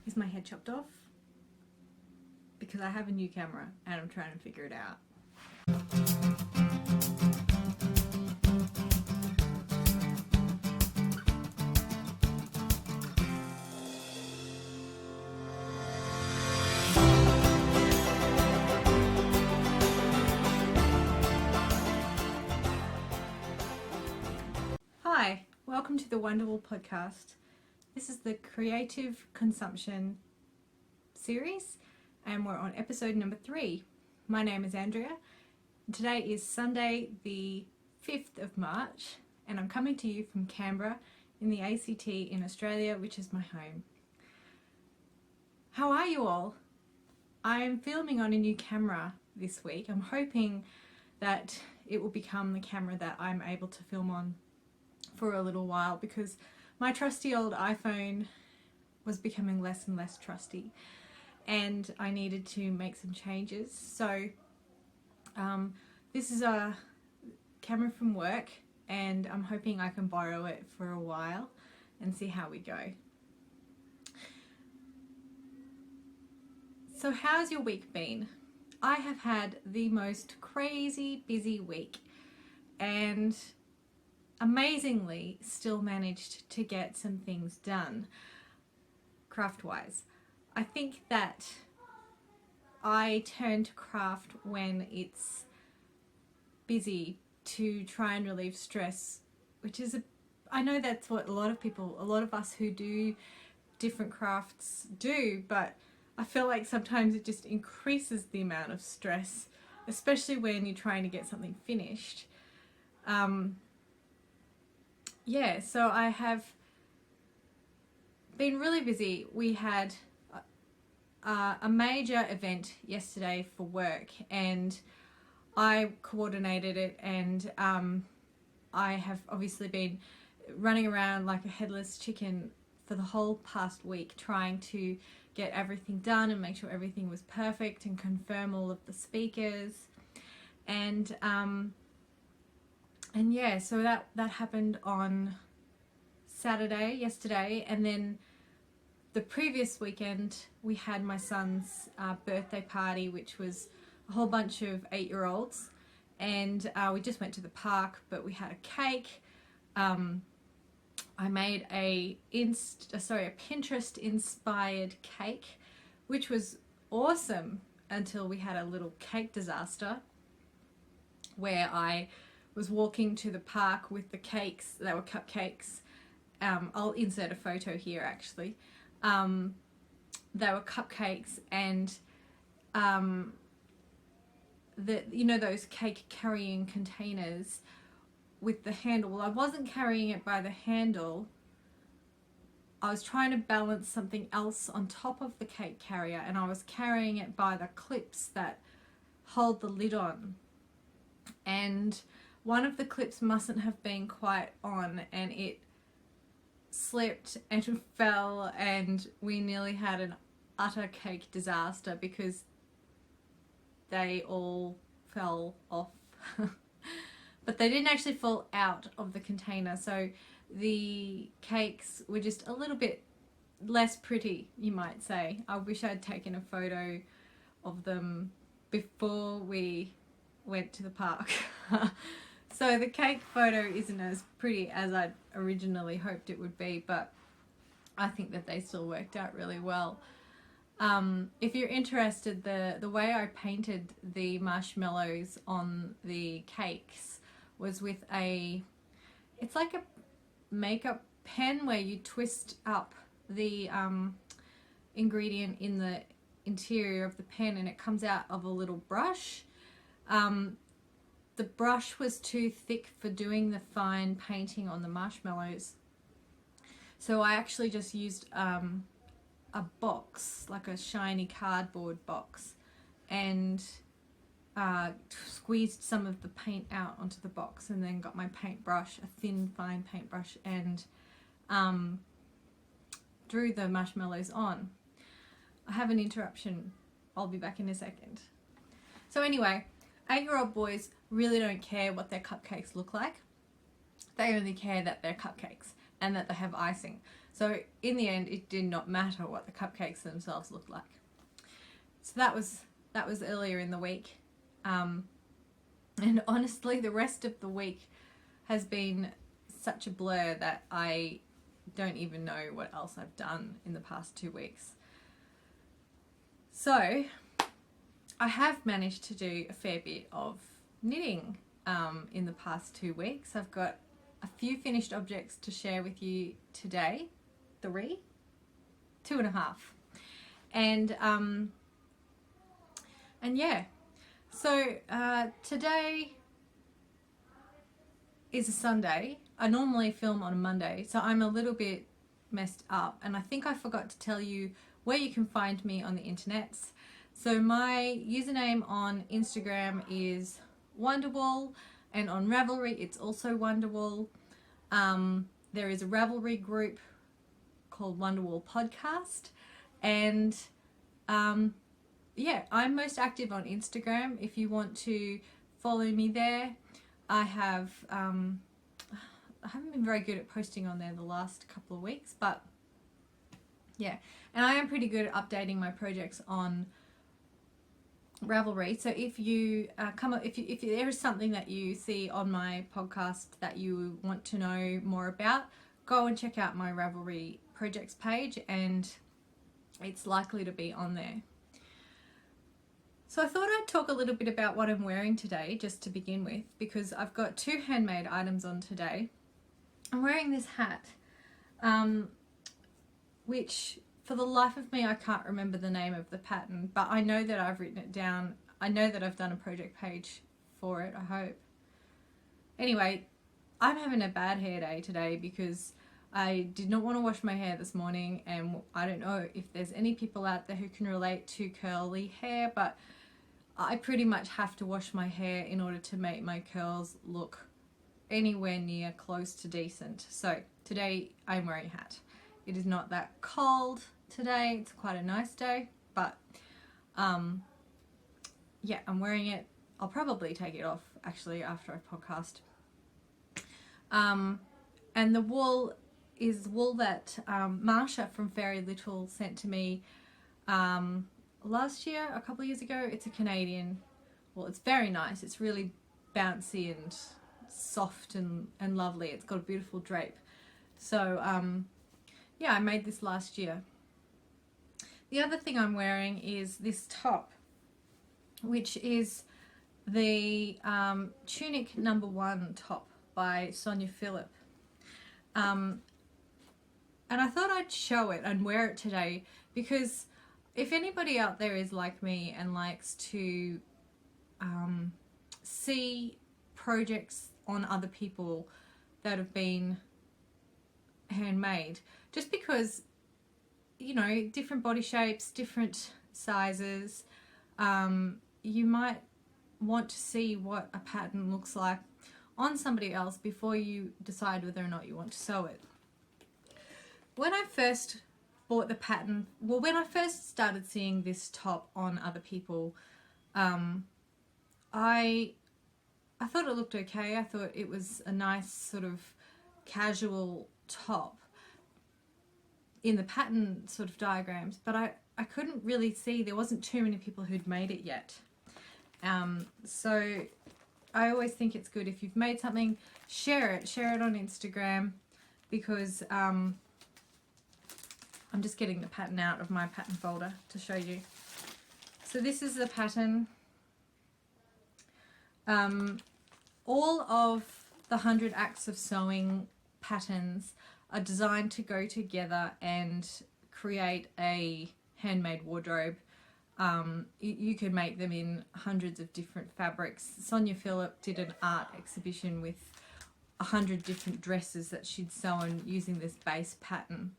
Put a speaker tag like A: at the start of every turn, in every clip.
A: Is my head chopped off? Because I have a new camera and I'm trying to figure it out. Hi, welcome to the Wonderwolle podcast. This is the creative consumption series and we're on episode number 3. My name is Andrea and today is Sunday the 5th of March and I'm coming to you from Canberra in the ACT in Australia, which is my home. How are you all? I am filming on a new camera this week. I'm hoping that it will become the camera that I'm able to film on for a little while, because my trusty old iPhone was becoming less and less trusty and I needed to make some changes. So this is a camera from work and I'm hoping I can borrow it for a while and see how we go. So how's your week been? I have had the most crazy busy week and amazingly still managed to get some things done craft wise. I think that I turn to craft when it's busy to try and relieve stress, which is I know that's what a lot of us who do different crafts do, but I feel like sometimes it just increases the amount of stress, especially when you're trying to get something finished. Yeah, so I have been really busy. We had a major event yesterday for work and I coordinated it, and I have obviously been running around like a headless chicken for the whole past week trying to get everything done and make sure everything was perfect and confirm all of the speakers. And yeah, so that happened on yesterday, and then the previous weekend we had my son's birthday party, which was a whole bunch of 8-year-olds, and we just went to the park, but we had a cake. I made a Pinterest inspired cake, which was awesome until we had a little cake disaster where I was walking to the park with the cakes. They were cupcakes. I'll insert a photo here actually. They were cupcakes, and those cake carrying containers with the handle. Well, I wasn't carrying it by the handle. I was trying to balance something else on top of the cake carrier, and I was carrying it by the clips that hold the lid on. And one of the clips mustn't have been quite on, and it slipped and fell, and we nearly had an utter cake disaster because they all fell off. But they didn't actually fall out of the container, so the cakes were just a little bit less pretty, you might say. I wish I'd taken a photo of them before we went to the park. So the cake photo isn't as pretty as I'd originally hoped it would be, but I think that they still worked out really well. If you're interested, the way I painted the marshmallows on the cakes was with it's like a makeup pen where you twist up the ingredient in the interior of the pen and it comes out of a little brush. The brush was too thick for doing the fine painting on the marshmallows, so I actually just used a box, like a shiny cardboard box, and squeezed some of the paint out onto the box, and then got my paintbrush, a thin fine paintbrush, and drew the marshmallows on. I have an interruption. I'll be back in a second. So anyway, 8-year-old boys really don't care what their cupcakes look like. They only care that they're cupcakes and that they have icing. So in the end, it did not matter what the cupcakes themselves looked like. So that was earlier in the week. And honestly, the rest of the week has been such a blur that I don't even know what else I've done in the past 2 weeks. So I have managed to do a fair bit of knitting in the past 2 weeks. I've got a few finished objects to share with you today. 3? 2.5. And yeah, so today is a Sunday. I normally film on a Monday, so I'm a little bit messed up, and I think I forgot to tell you where you can find me on the internets. So my username on Instagram is Wonderwolle, and on Ravelry it's also Wonderwolle. There is a Ravelry group called Wonderwolle Podcast, and yeah, I'm most active on Instagram. If you want to follow me there, I haven't been very good at posting on there the last couple of weeks, but yeah, and I am pretty good at updating my projects on Ravelry. So if you if there is something that you see on my podcast that you want to know more about, go and check out my Ravelry projects page, and it's likely to be on there. So I thought I'd talk a little bit about what I'm wearing today, just to begin with, because I've got 2 handmade items on today. I'm wearing this hat, which for the life of me I can't remember the name of the pattern, but I know that I've written it down. I know that I've done a project page for it, I hope. Anyway, I'm having a bad hair day today because I did not want to wash my hair this morning, and I don't know if there's any people out there who can relate to curly hair, but I pretty much have to wash my hair in order to make my curls look anywhere near close to decent. So today I'm wearing a hat. It is not that cold today, it's quite a nice day, but yeah, I'm wearing it. I'll probably take it off actually after I podcast. And the wool is wool that Marsha from Fairy Little sent to me last year, a couple of years ago. It's a Canadian wool. It's very nice. It's really bouncy and soft and lovely. It's got a beautiful drape. So yeah, I made this last year. The other thing I'm wearing is this top, which is the Tunic No. 1 top by Sonia Phillip. And I thought I'd show it and wear it today, because if anybody out there is like me and likes to see projects on other people that have been handmade, just because, you know, different body shapes, different sizes, you might want to see what a pattern looks like on somebody else before you decide whether or not you want to sew it. When I first bought the pattern, well, when I first started seeing this top on other people, I thought it looked okay. I thought it was a nice sort of casual top in the pattern sort of diagrams, but I couldn't really see, there wasn't too many people who'd made it yet. So I always think it's good if you've made something, share it on Instagram, because I'm just getting the pattern out of my pattern folder to show you. So this is the pattern. All of the 100 Acts of Sewing patterns are designed to go together and create a handmade wardrobe. You could make them in hundreds of different fabrics. Sonia Phillip did an art exhibition with 100 different dresses that she'd sewn using this base pattern.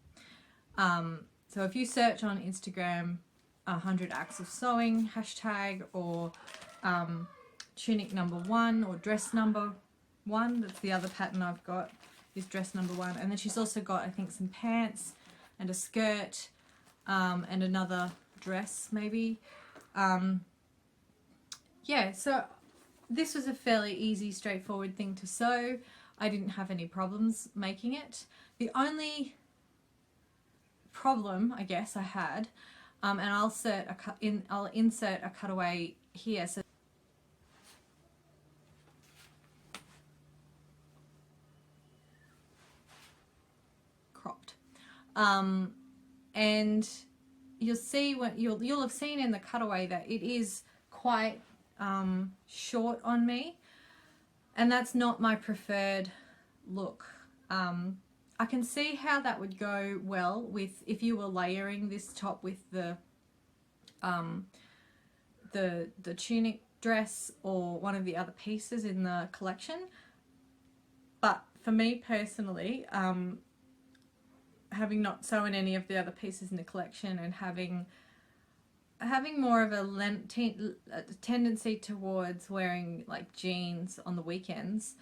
A: So if you search on Instagram 100 Acts of Sewing hashtag, or Tunic No. 1 or Dress No. 1, that's the other pattern I've got, is Dress No. 1. And then she's also got, I think, some pants and a skirt and another dress maybe. Yeah, so this was a fairly easy, straightforward thing to sew. I didn't have any problems making it. The only problem I guess I had, and I'll insert a cutaway here. So cropped, and you'll see what you'll have seen in the cutaway that it is quite short on me, and that's not my preferred look. I can see how that would go well with if you were layering this top with the tunic dress or one of the other pieces in the collection. But for me personally, having not sewn any of the other pieces in the collection and having more of a tendency towards wearing like jeans on the weekends,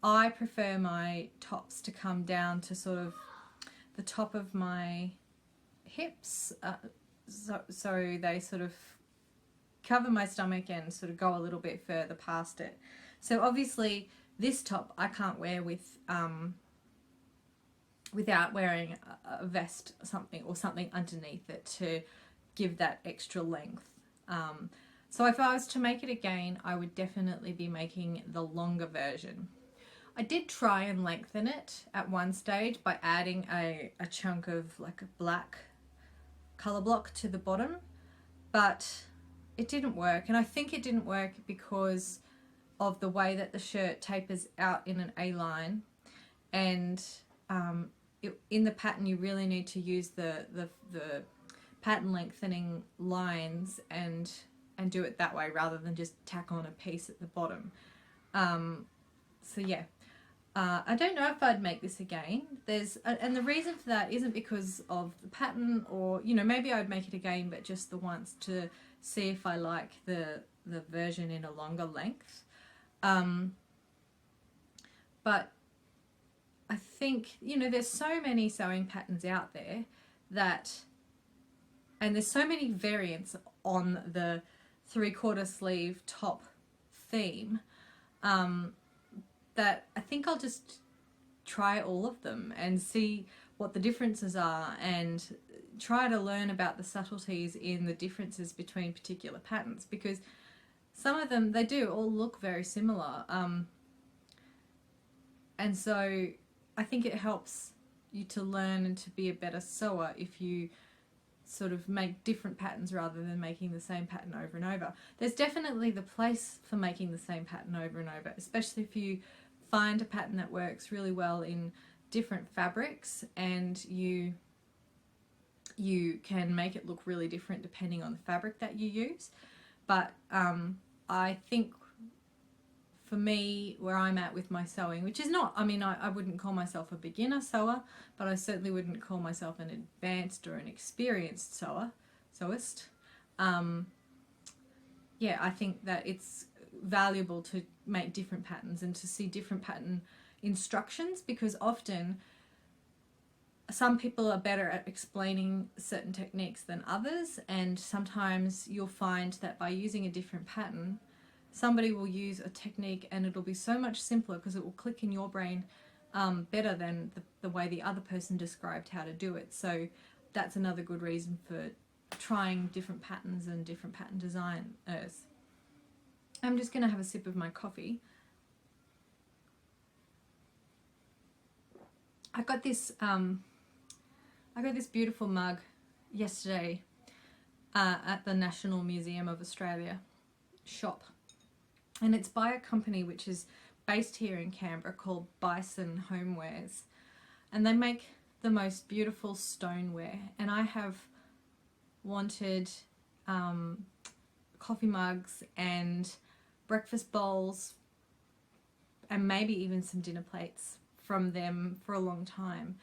A: I prefer my tops to come down to sort of the top of my hips, so they sort of cover my stomach and sort of go a little bit further past it. So obviously this top I can't wear with without wearing a vest or something underneath it to give that extra length. So if I was to make it again, I would definitely be making the longer version. I did try and lengthen it at one stage by adding a chunk of like a black colour block to the bottom, but it didn't work, and I think it didn't work because of the way that the shirt tapers out in an A-line, and in the pattern you really need to use the pattern lengthening lines and do it that way rather than just tack on a piece at the bottom. So yeah, I don't know if I'd make this again. And the reason for that isn't because of the pattern, or maybe I'd make it again but just the once to see if I like the version in a longer length. But I think there's so many sewing patterns out there and there's so many variants on the 3/4 sleeve top theme, that I think I'll just try all of them and see what the differences are and try to learn about the subtleties in the differences between particular patterns, because some of them, they do all look very similar, and so I think it helps you to learn and to be a better sewer if you sort of make different patterns rather than making the same pattern over and over. There's definitely the place for making the same pattern over and over, especially if you find a pattern that works really well in different fabrics, and you can make it look really different depending on the fabric that you use. But I think for me, where I'm at with my sewing, which is not, I wouldn't call myself a beginner sewer, but I certainly wouldn't call myself an advanced or an experienced sewist. Yeah, I think that it's valuable to make different patterns and to see different pattern instructions, because often some people are better at explaining certain techniques than others, and sometimes you'll find that by using a different pattern, somebody will use a technique and it'll be so much simpler because it will click in your brain better than the way the other person described how to do it. So that's another good reason for trying different patterns and different pattern designers. I'm just going to have a sip of my coffee. I got this beautiful mug yesterday at the National Museum of Australia shop, and it's by a company which is based here in Canberra called Bison Homewares, and they make the most beautiful stoneware, and I have wanted coffee mugs and breakfast bowls and maybe even some dinner plates from them for a long time,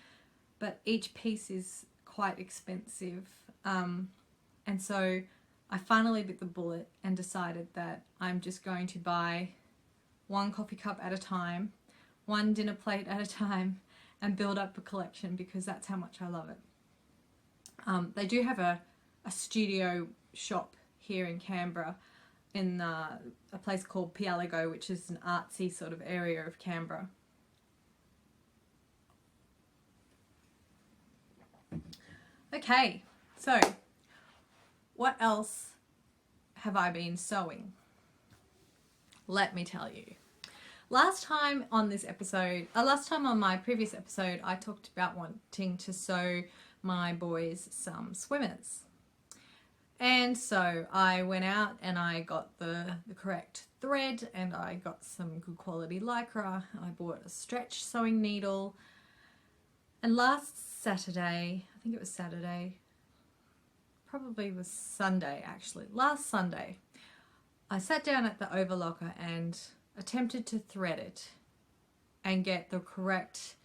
A: but each piece is quite expensive, and so I finally bit the bullet and decided that I'm just going to buy one coffee cup at a time, one dinner plate at a time, and build up a collection, because that's how much I love it. They do have a studio shop here in Canberra in a place called Pialigo, which is an artsy sort of area of Canberra. Okay, so what else have I been sewing? Let me tell you. Last time on my previous episode, I talked about wanting to sew my boys some swimmers. And so I went out and I got the correct thread, and I got some good quality lycra. I bought a stretch sewing needle. And last Saturday, I think it was Saturday, probably was Sunday actually, last Sunday, I sat down at the overlocker and attempted to thread it and get the correct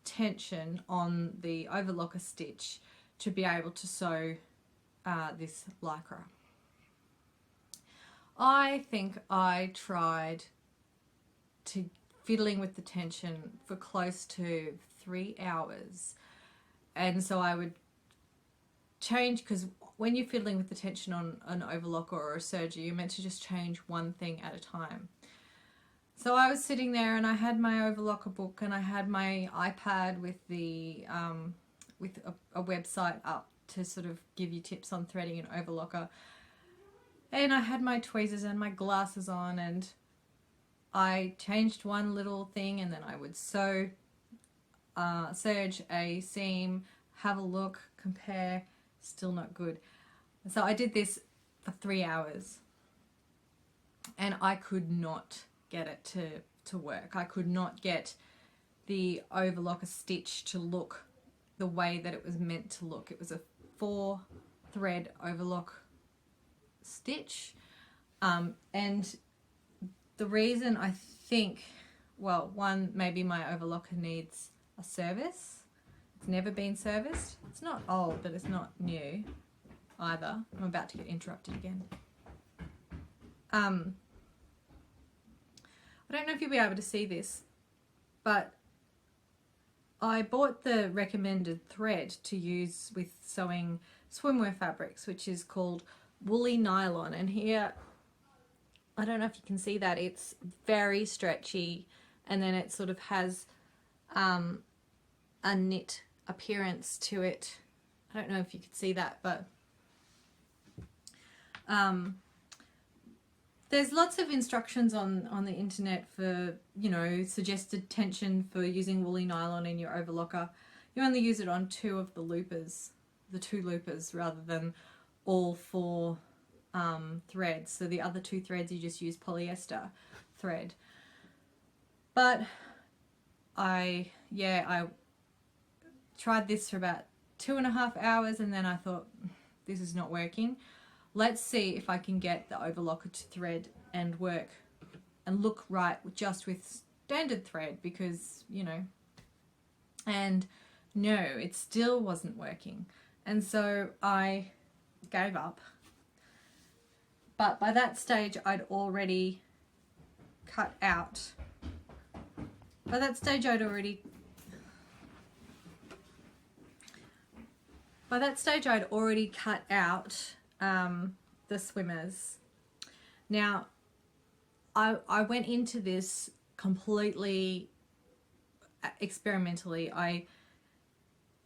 A: tension on the overlocker stitch to be able to sew this lycra. I think I tried fiddling with the tension for close to 3 hours, and so I would change, because when you're fiddling with the tension on an overlocker or a serger, you're meant to just change one thing at a time. So I was sitting there and I had my overlocker book and I had my iPad with the with a website up to sort of give you tips on threading an overlocker, and I had my tweezers and my glasses on, and I changed one little thing and then I would sew, serge a seam, have a look, compare, still not good. So I did this for 3 hours and I could not get it to work. I could not get the overlocker stitch to look the way that it was meant to look. It was a 4 thread overlock stitch, and the reason, I think, well, one, maybe my overlocker needs a service. It's never been serviced. It's not old, but it's not new either. I'm about to get interrupted again. I don't know if you'll be able to see this, but I bought the recommended thread to use with sewing swimwear fabrics, which is called woolly nylon. And here, I don't know if you can see that, it's very stretchy, and then it sort of has a knit appearance to it. I don't know if you could see that, but there's lots of instructions on the internet for, you know, suggested tension for using woolly nylon in your overlocker. You only use it on 2 of the loopers, the 2 loopers, rather than all 4 threads. So the other 2 threads you just use polyester thread. But I tried this for about 2.5 hours, and then I thought, this is not working. Let's see if I can get the overlocker to thread and work and look right just with standard thread, because, you know, and no, it still wasn't working. And so I gave up. But by that stage, I'd already cut out. By that stage, I'd already cut out the swimmers. Now, I went into this completely experimentally. I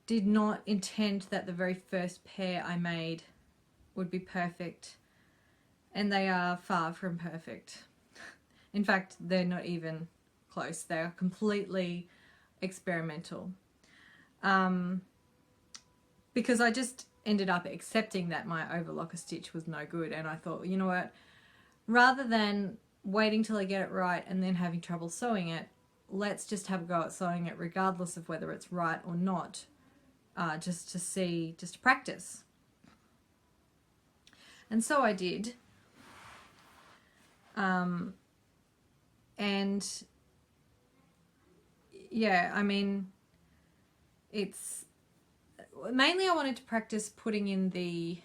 A: did not intend that the very first pair I made would be perfect, and they are far from perfect. In fact, they're not even close. They are completely experimental. Because I just ended up accepting that my overlocker stitch was no good, and I thought, you know what, rather than waiting till I get it right and then having trouble sewing it, let's just have a go at sewing it regardless of whether it's right or not, just to practice. And so I did. And yeah, I mean, it's mainly I wanted to practice putting in the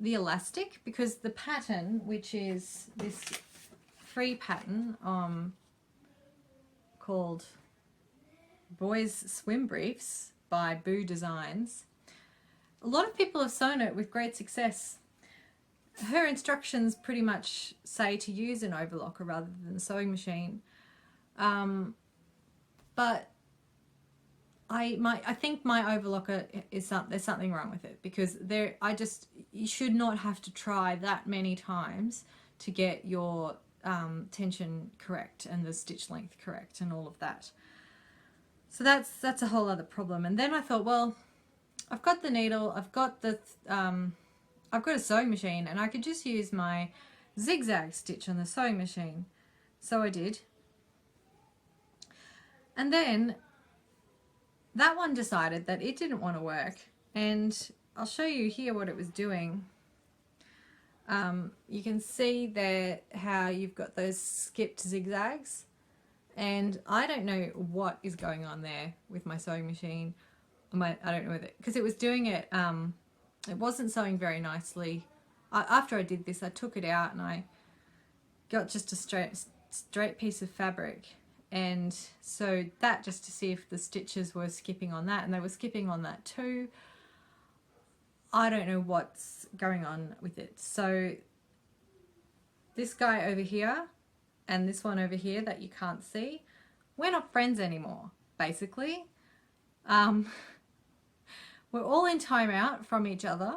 A: elastic, because the pattern, which is this free pattern called Boys Swim Briefs by Boo Designs, a lot of people have sewn it with great success. Her instructions pretty much say to use an overlocker rather than a sewing machine, but I think my overlocker is there's something wrong with it, because you should not have to try that many times to get your tension correct and the stitch length correct and all of that. So that's a whole other problem. And then I thought, well, I've got the needle, I've got a sewing machine, and I could just use my zigzag stitch on the sewing machine. So I did. And then that one decided that it didn't want to work, and I'll show you here what it was doing. You can see there how you've got those skipped zigzags, and I don't know what is going on there with my sewing machine. I don't know whether, because it was doing it, it wasn't sewing very nicely. After I did this, I took it out and I got just a straight piece of fabric, and so that just to see if the stitches were skipping on that, and they were skipping on that too. I don't know what's going on with it. So this guy over here and this one over here that you can't see, we're not friends anymore, basically. We're all in timeout from each other.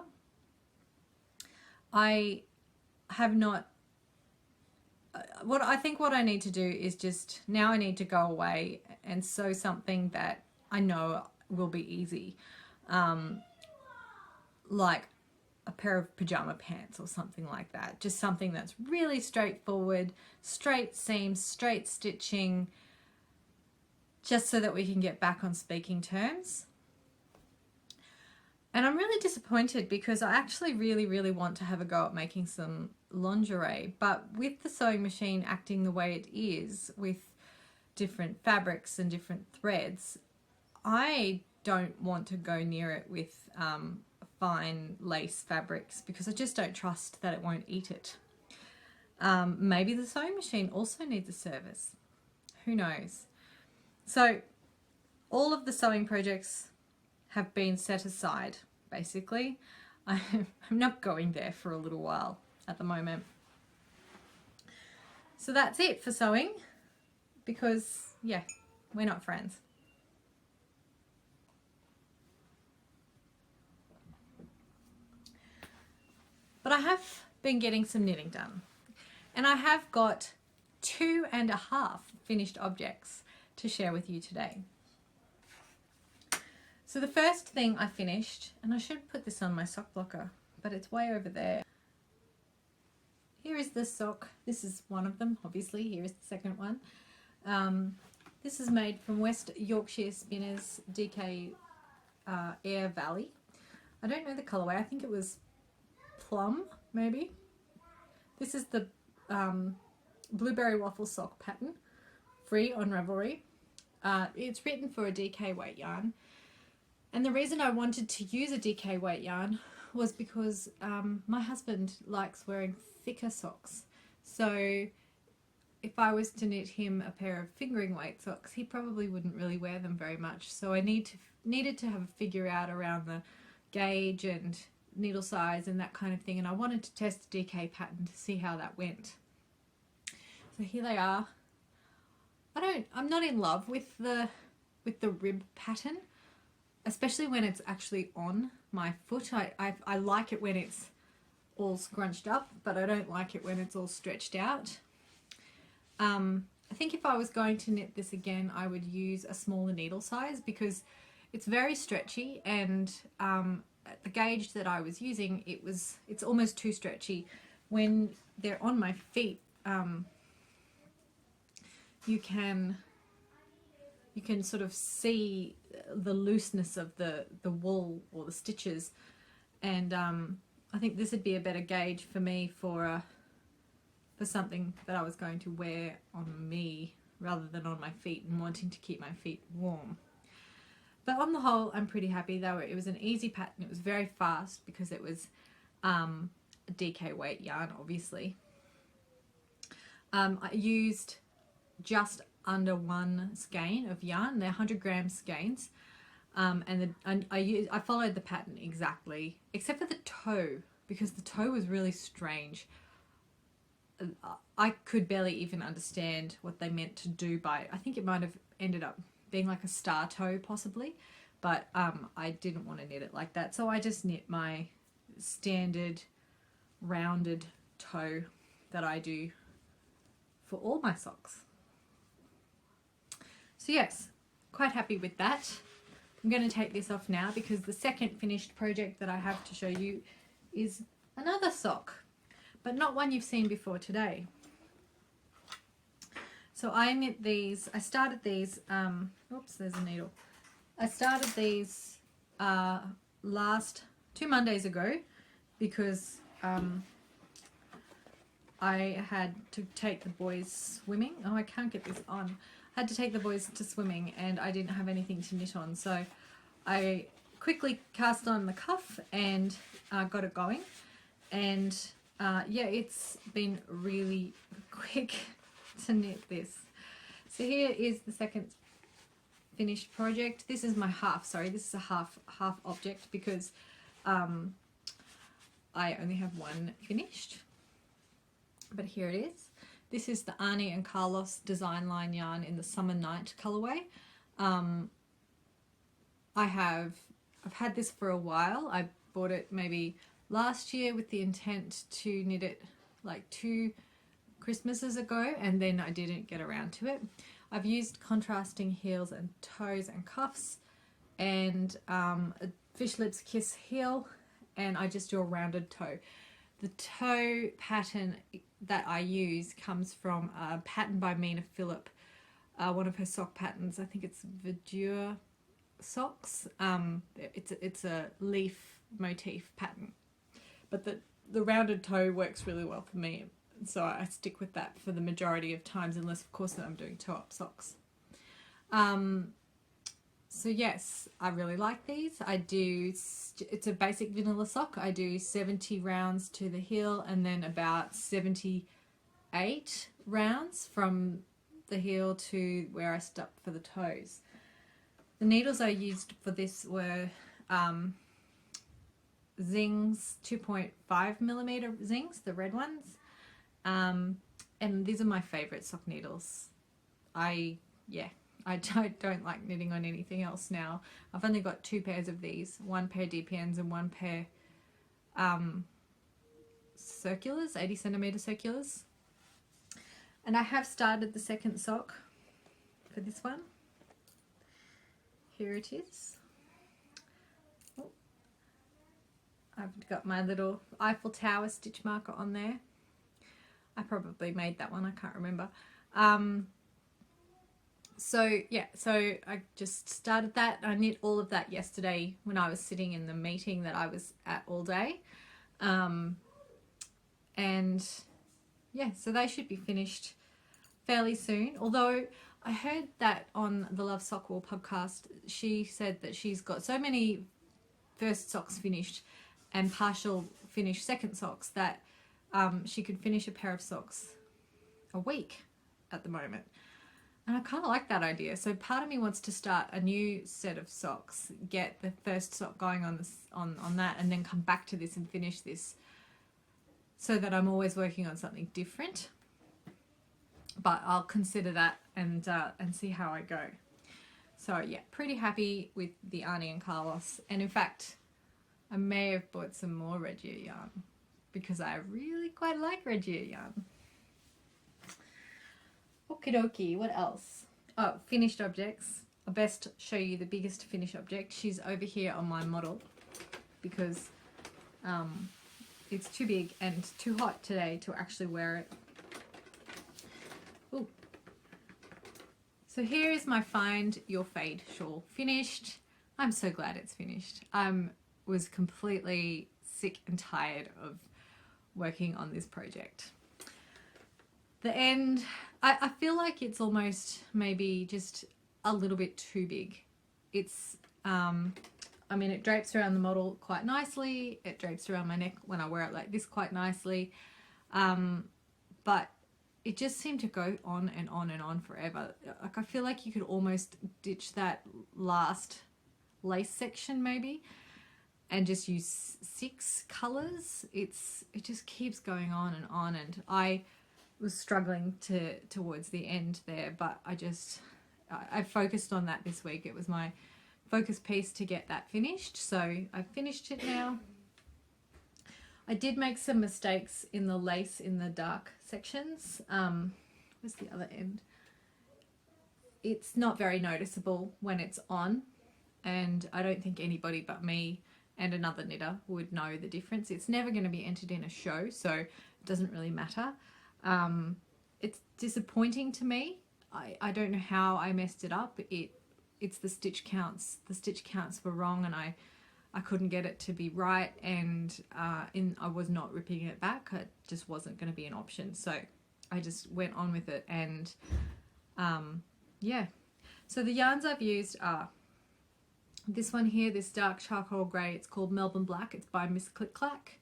A: I have not, what I need to do is just, now I need to go away and sew something that I know will be easy. Like a pair of pajama pants or something like that. Just something that's really straightforward, straight seams, straight stitching, just so that we can get back on speaking terms. And I'm really disappointed because I actually really want to have a go at making some lingerie, but with the sewing machine acting the way it is, with different fabrics and different threads, I don't want to go near it with fine lace fabrics, because I just don't trust that it won't eat it. Maybe the sewing machine also needs a service. Who knows? So all of the sewing projects have been set aside, basically. I'm not going there for a little while at the moment. So that's it for sewing, because yeah, we're not friends. But I have been getting some knitting done, and I have got 2.5 finished objects to share with you today. So the first thing I finished, and I should put this on my sock blocker, but it's way over there. Here is the sock. This is one of them, obviously. Here is the second one. This is made from West Yorkshire Spinners DK Air Valley. I don't know the colourway. I think it was plum, maybe. This is the blueberry waffle sock pattern, free on Ravelry. It's written for a DK weight yarn. And the reason I wanted to use a DK weight yarn was because my husband likes wearing thicker socks. So if I was to knit him a pair of fingering weight socks, he probably wouldn't really wear them very much. So I needed to have a figure out around the gauge and needle size and that kind of thing. And I wanted to test the DK pattern to see how that went. So here they are. I'm not in love with the rib pattern, especially when it's actually on my foot. I like it when it's all scrunched up, but I don't like it when it's all stretched out. I think if I was going to knit this again, I would use a smaller needle size, because it's very stretchy, and at the gauge that I was using, it's almost too stretchy. When they're on my feet, you can sort of see the looseness of the wool or the stitches, and I think this would be a better gauge for me for something that I was going to wear on me rather than on my feet, and wanting to keep my feet warm. But on the whole, I'm pretty happy. It was an easy pattern. It was very fast because it was a DK weight yarn, obviously. I used just under 1 skein of yarn. They're 100-gram skeins, and I followed the pattern exactly, except for the toe, because the toe was really strange. I could barely even understand what they meant to do by it. I think it might have ended up being like a star toe possibly, but I didn't want to knit it like that, so I just knit my standard rounded toe that I do for all my socks. So yes, quite happy with that. I'm going to take this off now because the second finished project that I have to show you is another sock, but not one you've seen before today. So I knit these, I started these, oops, there's a needle. I started these last 2 Mondays ago because I had to take the boys swimming. Oh, I can't get this on. I had to take the boys to swimming and I didn't have anything to knit on, so I quickly cast on the cuff and got it going. And yeah, it's been really quick to knit this. So here is the second finished project. This is my half, sorry, this is a half object because I only have one finished, but here it is. This is the Arnie and Carlos design line yarn in the Summer Night colorway. I've had this for a while. I bought it maybe last year with the intent to knit it like 2 Christmases ago, and then I didn't get around to it. I've used contrasting heels and toes and cuffs and a Fish Lips Kiss heel, and I just do a rounded toe. The toe pattern that I use comes from a pattern by Mina Phillip, one of her sock patterns. I think it's Verdure socks. It's a leaf motif pattern, but the rounded toe works really well for me, so I stick with that for the majority of times, unless of course that I'm doing toe-up socks. So yes, I really like these. I do, it's a basic vanilla sock. I do 70 rounds to the heel and then about 78 rounds from the heel to where I stop for the toes. The needles I used for this were Zings 2.5mm Zings, the red ones. And these are my favorite sock needles. I don't like knitting on anything else now. I've only got 2 pairs of these, 1 pair DPNs and 1 pair circulars, 80cm circulars. And I have started the second sock for this one. Here it is. Oh, I've got my little Eiffel Tower stitch marker on there. I probably made that one, I can't remember. So yeah, so I just started that. I knit all of that yesterday when I was sitting in the meeting that I was at all day. And yeah, so they should be finished fairly soon. Although I heard that on the Love Sock Wall podcast, she said that she's got so many first socks finished and partial finished second socks that she could finish a pair of socks a week at the moment. And I kind of like that idea. So part of me wants to start a new set of socks, get the first sock going on this on that, and then come back to this and finish this, so that I'm always working on something different. But I'll consider that and see how I go. So yeah, pretty happy with the Arnie and Carlos. And in fact, I may have bought some more Regia yarn because I really quite like Regia yarn. Okie dokie, what else? Oh, finished objects. I'll best show you the biggest finished object. She's over here on my model because it's too big and too hot today to actually wear it. Ooh. So here is my Find Your Fade shawl finished. I'm so glad it's finished. I was completely sick and tired of working on this project. The end, I feel like it's almost maybe just a little bit too big. It's, I mean, it drapes around the model quite nicely. It drapes around my neck when I wear it like this quite nicely. But it just seemed to go on and on and on forever. Like I feel like you could almost ditch that last lace section maybe and just use 6 colors. It just keeps going on, and I was struggling towards the end there, but I just, I focused on that this week. It was my focus piece to get that finished. So I finished it now. I did make some mistakes in the lace in the dark sections. Where's the other end? It's not very noticeable when it's on, and I don't think anybody but me and another knitter would know the difference. It's never going to be entered in a show, so it doesn't really matter. It's disappointing to me. I don't know how I messed it up. It's the stitch counts. The stitch counts were wrong, and I couldn't get it to be right, and I was not ripping it back. It just wasn't going to be an option, so I just went on with it. And yeah, so the yarns I've used are this one here, this dark charcoal grey. It's called Melbourne Black. It's by Miss Click Clack.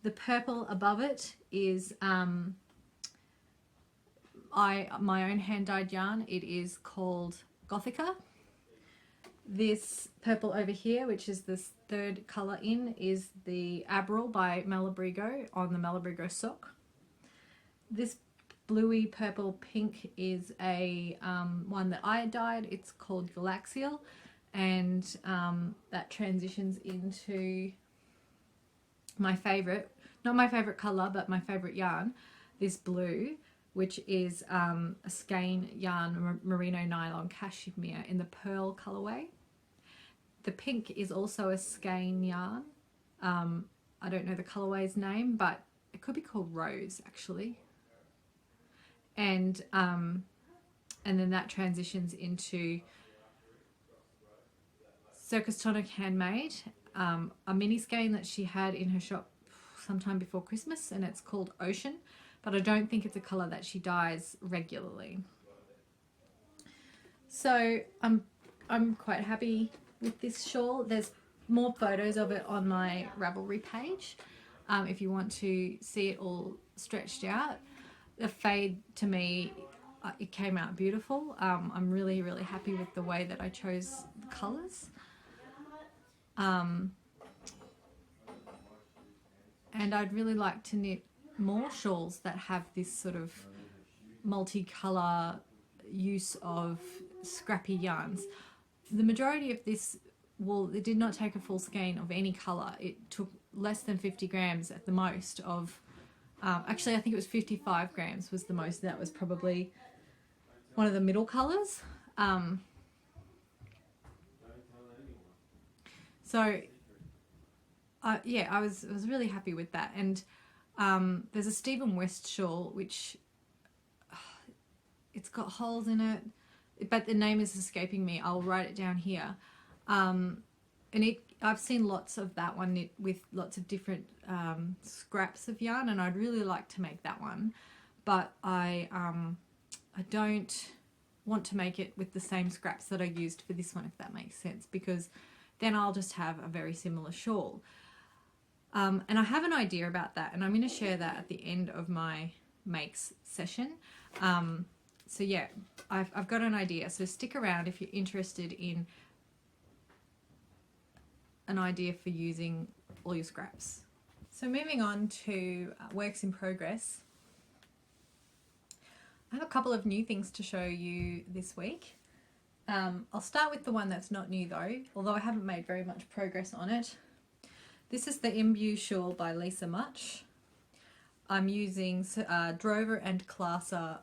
A: The purple above it is my own hand dyed yarn. It is called Gothica. This purple over here, which is this third colour in, is the Abril by Malabrigo on the Malabrigo sock. This bluey purple pink is a one that I dyed. It's called Galaxial, and that transitions into my favourite, not my favourite colour, but my favourite yarn, this blue, which is a skein yarn merino nylon cashmere in the pearl colourway. The pink is also a skein yarn. I don't know the colourway's name, but it could be called Rose actually. And then that transitions into Recordong Handmade, a mini skein that she had in her shop sometime before Christmas, and it's called Ocean, but I don't think it's a colour that she dyes regularly. So I'm quite happy with this shawl. There's more photos of it on my Ravelry page if you want to see it all stretched out. The fade, to me, it came out beautiful. I'm really, really happy with the way that I chose the colours. And I'd really like to knit more shawls that have this sort of multicolour use of scrappy yarns. The majority of this wool, it did not take a full skein of any colour. It took less than 50 grams at the most of, actually I think it was 55 grams was the most. That was probably one of the middle colours. So yeah, I was really happy with that. And there's a Stephen West shawl which it's got holes in it, but the name is escaping me. I'll write it down here. And I've seen lots of that one knit with lots of different scraps of yarn, and I'd really like to make that one, but I don't want to make it with the same scraps that I used for this one, if that makes sense, because then I'll just have a very similar shawl. And I have an idea about that, and I'm going to share that at the end of my makes session. So yeah, I've got an idea, so stick around if you're interested in an idea for using all your scraps. So moving on to works in progress. I have a couple of new things to show you this week. I'll start with the one that's not new though, although I haven't made very much progress on it. This is the Imbue shawl by Lisa Much. I'm using Drover and Classer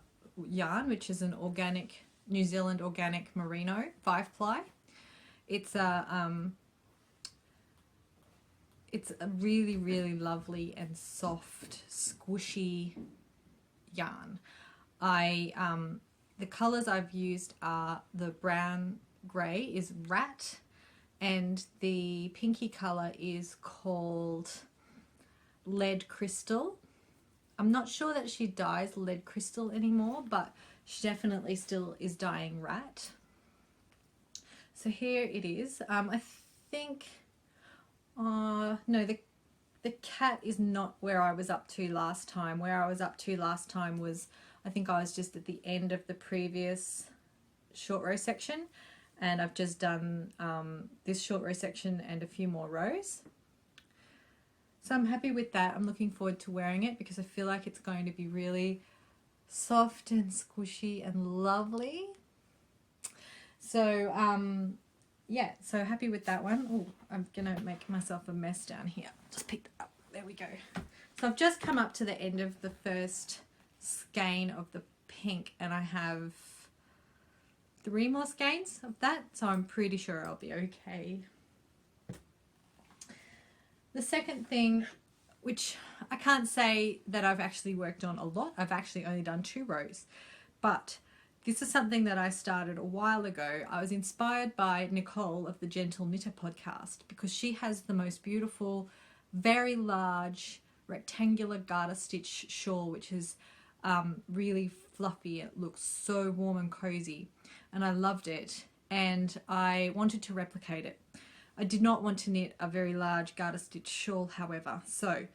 A: yarn, which is an organic, New Zealand organic merino 5-ply. It's a really, really lovely and soft, squishy yarn. The colours I've used are the brown grey is Rat, and the pinky colour is called Lead Crystal. I'm not sure that she dyes Lead Crystal anymore, but she definitely still is dyeing Rat. So here it is. I think, no, the cat is not where I was up to last time. Where I was up to last time was, I think I was just at the end of the previous short row section, and I've just done this short row section and a few more rows. So I'm happy with that. I'm looking forward to wearing it because I feel like it's going to be really soft and squishy and lovely. So yeah, so happy with that one. Oh, I'm gonna make myself a mess down here. Just pick that up. There we go. So I've just come up to the end of the first skein of the pink, and I have 3 more skeins of that, so I'm pretty sure I'll be okay. The second thing, which I can't say that I've actually worked on a lot, I've actually only done 2 rows, but this is something that I started a while ago. I was inspired by Nicole of the Gentle Knitter podcast, because she has the most beautiful, very large rectangular garter stitch shawl, which is really fluffy. It looks so warm and cozy, and I loved it, and I wanted to replicate it. I did not want to knit a very large garter stitch shawl, however, so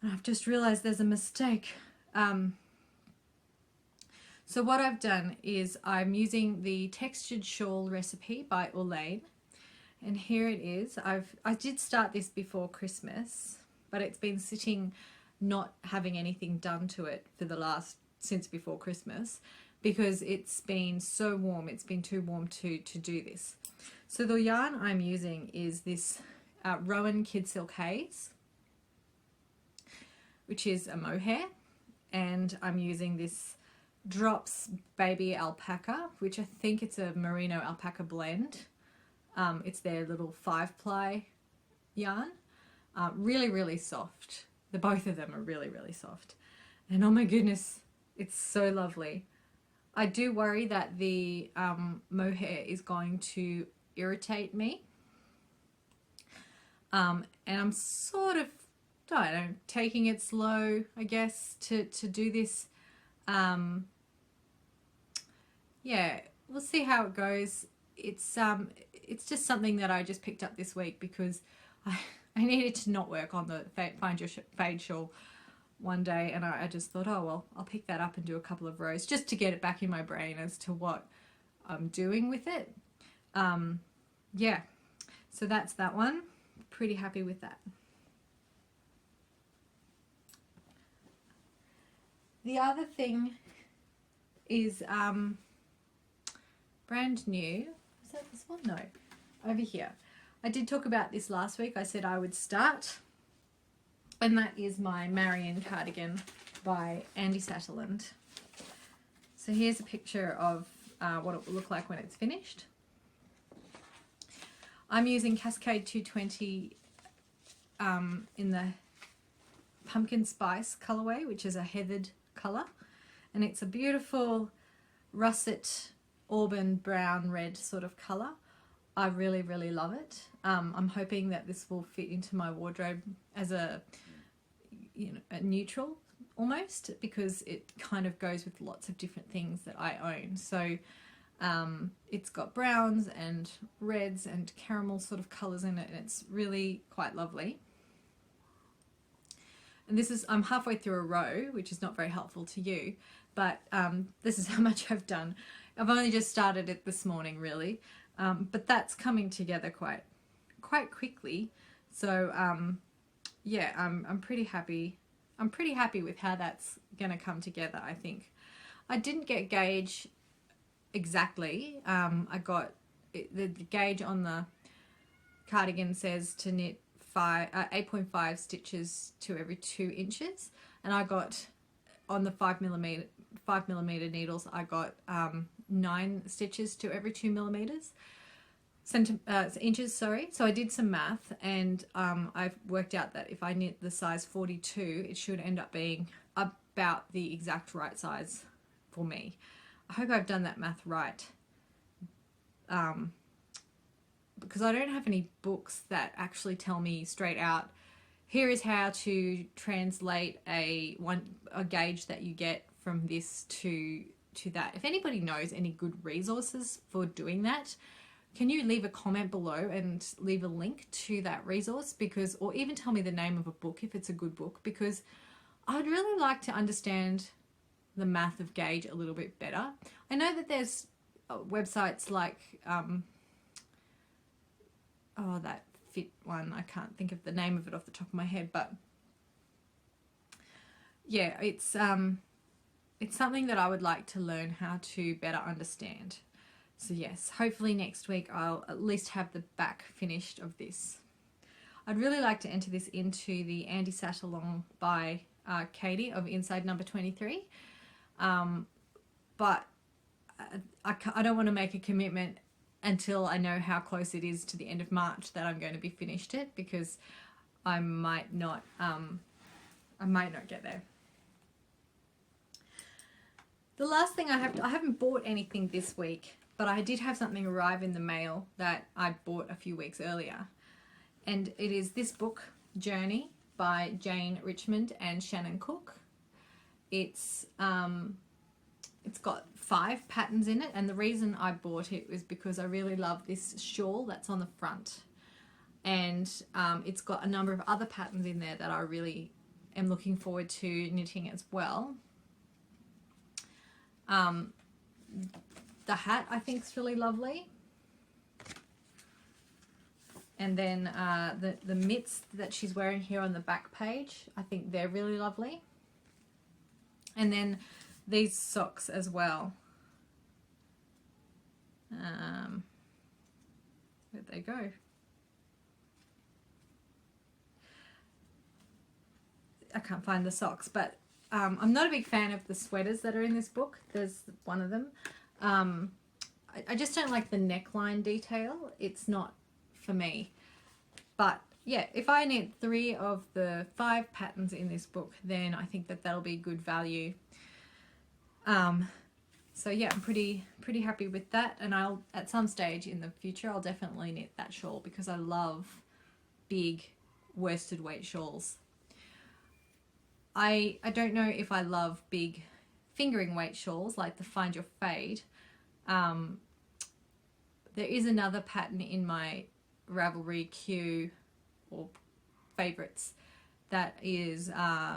A: I've just realized there's a mistake. So what I've done is I'm using the textured shawl recipe by Elaine, and here it is. I did start this before Christmas, but it's been sitting not having anything done to it for since before Christmas, because it's been so warm. It's been too warm to do this. So the yarn I'm using is this Rowan Kid Silk Haze, which is a mohair, and I'm using this Drops Baby Alpaca, which I think it's a merino alpaca blend. It's their little 5-ply yarn. Really, really soft. Both of them are really, really soft. And oh my goodness, it's so lovely. I do worry that the mohair is going to irritate me. And I'm sort of, I don't know, taking it slow, I guess, to do this. Yeah, we'll see how it goes. It's just something that I just picked up this week because I needed to not work on the Find Your Fade shawl one day, and I just thought, oh well, I'll pick that up and do a couple of rows just to get it back in my brain as to what I'm doing with it. Yeah, so that's that one. Pretty happy with that. The other thing is brand new. Is that this one? No, over here. I did talk about this last week. I said I would start, and that is my Marion cardigan by Andy Satterland. So here's a picture of what it will look like when it's finished. I'm using Cascade 220 in the pumpkin spice colorway, which is a heathered color, and it's a beautiful russet auburn brown red sort of color. I really, really love it. I'm hoping that this will fit into my wardrobe as a neutral almost, because it kind of goes with lots of different things that I own. So it's got browns and reds and caramel sort of colors in it, and it's really quite lovely. And this is, I'm halfway through a row, which is not very helpful to you, but this is how much I've done. I've only just started it this morning, really, but that's coming together quite quickly. So yeah, I'm pretty happy. I'm pretty happy with how that's going to come together, I think. I didn't get gauge exactly. I got the gauge on the cardigan says to knit 8.5 stitches to every 2 inches, and I got on the 5mm needles, I got 9 stitches to every 2 millimeters. Inches, sorry. So I did some math, and I've worked out that if I knit the size 42, it should end up being about the exact right size for me. I hope I've done that math right, because I don't have any books that actually tell me straight out, here is how to translate a gauge that you get from this to that. If anybody knows any good resources for doing that, can you leave a comment below and leave a link to that resource, because, or even tell me the name of a book if it's a good book, because I'd really like to understand the math of gauge a little bit better. I know that there's websites like that Fit one, I can't think of the name of it off the top of my head, but yeah, it's something that I would like to learn how to better understand. So yes, hopefully next week I'll at least have the back finished of this. I'd really like to enter this into the Andy Sat-Along by Katie of Inside Number 23. But I don't want to make a commitment until I know how close it is to the end of March that I'm going to be finished it, because I might not get there. The last thing I haven't bought anything this week, but I did have something arrive in the mail that I bought a few weeks earlier. And it is this book, Journey, by Jane Richmond and Shannon Cook. It's got 5 patterns in it, and the reason I bought it was because I really love this shawl that's on the front. And it's got a number of other patterns in there that I really am looking forward to knitting as well. The hat I think is really lovely. And then the mitts that she's wearing here on the back page, I think they're really lovely. And then these socks as well. Where'd they go? I can't find the socks, but I'm not a big fan of the sweaters that are in this book. There's one of them. I just don't like the neckline detail. It's not for me. But yeah, if I knit 3 of the 5 patterns in this book, then I think that that'll be good value. So yeah, I'm pretty happy with that, and I'll at some stage in the future I'll definitely knit that shawl because I love big worsted weight shawls. I don't know if I love big fingering weight shawls like the Find Your Fade. There is another pattern in my Ravelry queue or favorites that is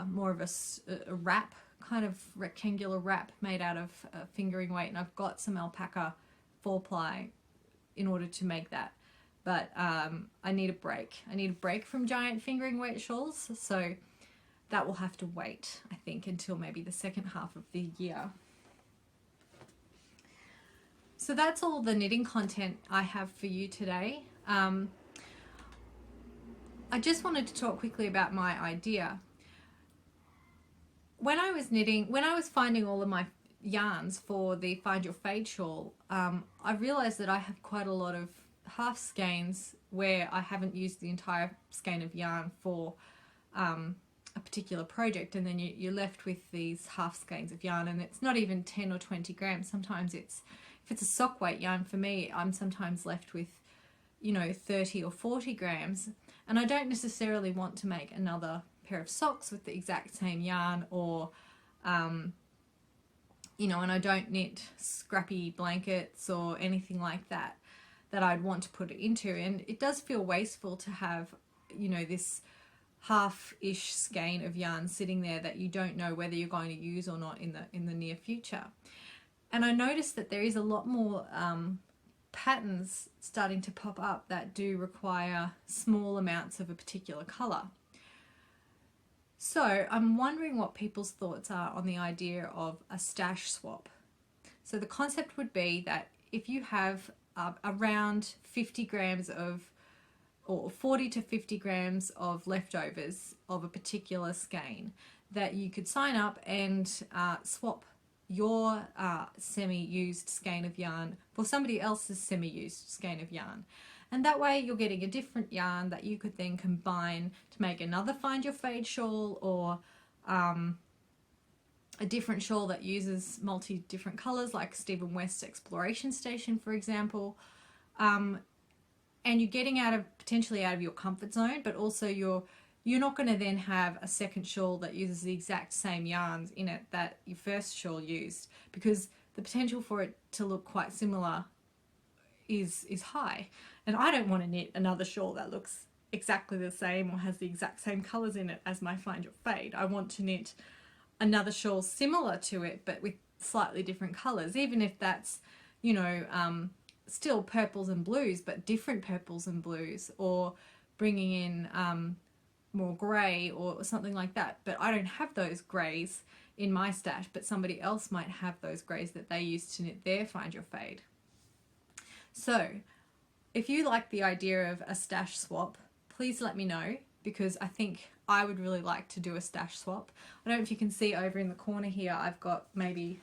A: more of a wrap, kind of rectangular wrap made out of fingering weight, and I've got some alpaca 4-ply in order to make that, but I need a break. I need a break from giant fingering weight shawls, so that will have to wait, I think, until maybe the second half of the year. So that's all the knitting content I have for you today. I just wanted to talk quickly about my idea. When I was knitting, when I was finding all of my yarns for the Find Your Fade shawl, I realized that I have quite a lot of half skeins where I haven't used the entire skein of yarn for a particular project, and then you're left with these half skeins of yarn, and it's not even 10 or 20 grams. Sometimes it's, if it's a sock weight yarn for me, I'm sometimes left with, 30 or 40 grams, and I don't necessarily want to make another pair of socks with the exact same yarn, or and I don't knit scrappy blankets or anything like that I'd want to put it into. And it does feel wasteful to have this half-ish skein of yarn sitting there that you don't know whether you're going to use or not in the near future. And I noticed that there is a lot more patterns starting to pop up that do require small amounts of a particular colour. So I'm wondering what people's thoughts are on the idea of a stash swap. So the concept would be that if you have around 50 grams of, or 40 to 50 grams of leftovers of a particular skein, that you could sign up and swap your semi-used skein of yarn for somebody else's semi-used skein of yarn. And that way you're getting a different yarn that you could then combine to make another Find Your Fade shawl, or a different shawl that uses different colours, like Stephen West's Exploration Station, for example. And you're getting potentially out of your comfort zone, but also you're not going to then have a second shawl that uses the exact same yarns in it that your first shawl used, because the potential for it to look quite similar is high. And I don't want to knit another shawl that looks exactly the same or has the exact same colours in it as my Find Your Fade. I want to knit another shawl similar to it but with slightly different colours, even if that's still purples and blues, but different purples and blues, or bringing in more grey or something like that. But I don't have those greys in my stash, but somebody else might have those greys that they use to knit their Find Your Fade. So if you like the idea of a stash swap, please let me know, because I think I would really like to do a stash swap. I don't know if you can see over in the corner here, I've got maybe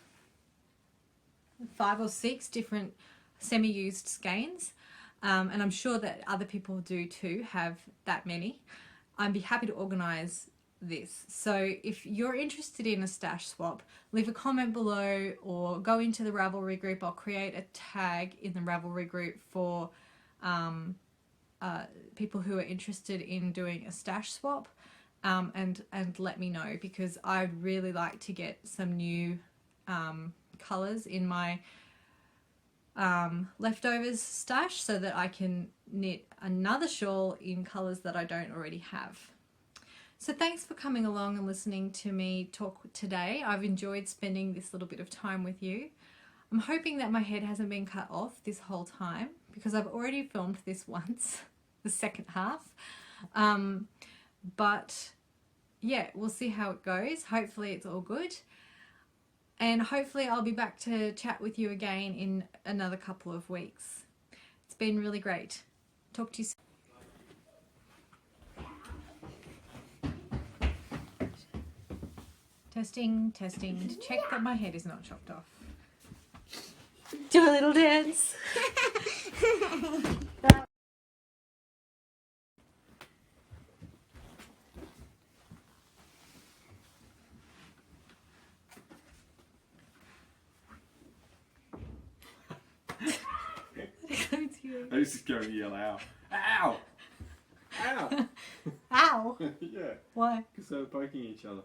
A: 5 or 6 different semi-used skeins, and I'm sure that other people do too, have that many. I'd be happy to organise this. So if you're interested in a stash swap, leave a comment below or go into the Ravelry group. I'll create a tag in the Ravelry group for people who are interested in doing a stash swap, and let me know, because I'd really like to get some new colours in my leftovers stash so that I can knit another shawl in colours that I don't already have. So thanks for coming along and listening to me talk today. I've enjoyed spending this little bit of time with you. I'm hoping that my head hasn't been cut off this whole time, because I've already filmed this once, the second half. But yeah, we'll see how it goes. Hopefully it's all good. And hopefully I'll be back to chat with you again in another couple of weeks. It's been really great. Talk to you soon. Testing, testing, to check that my head is not chopped off. Do a little dance.
B: I was just going to yell out. Ow! Ow!
A: Ow!
B: Yeah.
A: Why?
B: Because they were poking each other.